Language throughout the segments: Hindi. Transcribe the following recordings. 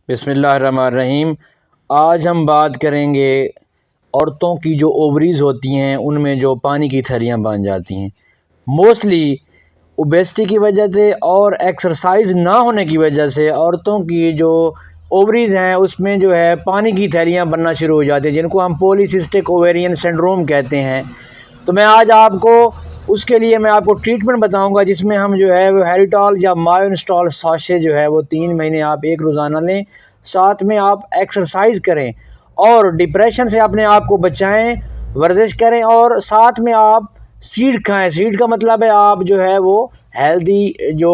बिस्मिल्लाहिर्रहमानिर्रहीम। आज हम बात करेंगे औरतों की जो ओवरीज़ होती हैं उनमें जो पानी की थैलियाँ बन जाती हैं। मोस्टली ओबेसिटी की वजह से और एक्सरसाइज ना होने की वजह से औरतों की जो ओवरीज़ हैं उसमें जो है पानी की थैलियाँ बनना शुरू हो जाती हैं, जिनको हम पॉलीसिस्टिक ओवेरियन सिंड्रोम कहते हैं। तो मैं आज आपको उसके लिए मैं आपको ट्रीटमेंट बताऊंगा, जिसमें हम जो है वो हेरिटॉल या मायोइंस्टॉल साशे जो है वो 3 महीने आप एक रोज़ाना लें। साथ में आप एक्सरसाइज करें और डिप्रेशन से अपने आप को बचाएं, वर्जिश करें और साथ में आप सीड खाएं। सीड का मतलब है आप जो है वो हेल्दी जो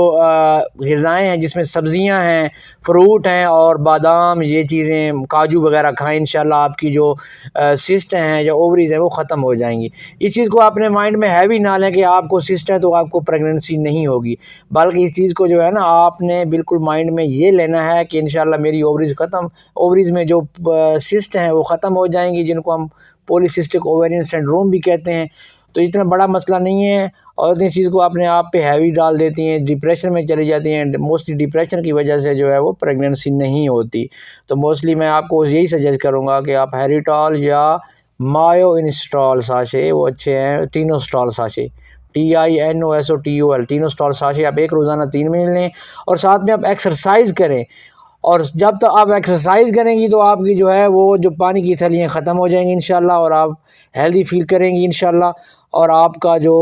ग़िज़ाएँ हैं जिसमें सब्ज़ियां हैं, फ्रूट हैं और बादाम, ये चीज़ें काजू वगैरह खाएं। इंशाल्लाह आपकी जो सिस्ट हैं या ओवरीज़ हैं वो ख़त्म हो जाएंगी। इस चीज़ को अपने माइंड में हैवी ना लें कि आपको सिस्ट है तो आपको प्रेगनेंसी नहीं होगी, बल्कि इस चीज़ को जो है ना आपने बिल्कुल माइंड में ये लेना है कि इंशाल्लाह मेरी ओवरीज़ में जो सिस्ट हैं वो ख़त्म हो जाएंगी, जिनको हम पॉलीसिस्टिक ओवेरियन सिंड्रोम भी कहते हैं। तो इतना बड़ा मसला नहीं है और इस चीज़ को अपने आप पे हैवी डाल देती हैं, डिप्रेशन में चली जाती हैं। मोस्टली डिप्रेशन की वजह से जो है वो प्रेगनेंसी नहीं होती। तो मोस्टली मैं आपको यही सजेस्ट करूँगा कि आप हेरिटॉल या मायोइंस्टॉल साशे वो अच्छे हैं, टीनोस्टॉल साशे, TINOSOTOL टीनोस्टॉल साशे आप एक रोज़ाना 3 महीने लें और साथ में आप एक्सरसाइज करें। और जब तक आप एक्सरसाइज करेंगी तो आपकी जो है वो जो पानी की थैलियाँ ख़त्म हो जाएंगी इंशाल्लाह, और आप हेल्दी फील करेंगी इंशाल्लाह। और आपका जो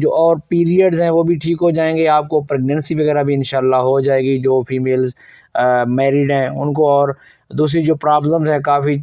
और पीरियड्स हैं वो भी ठीक हो जाएंगे, आपको प्रेगनेंसी वगैरह भी इंशाल्लाह हो जाएगी। जो फीमेल्स मैरिड हैं उनको और दूसरी जो प्रॉब्लम्स हैं काफ़ी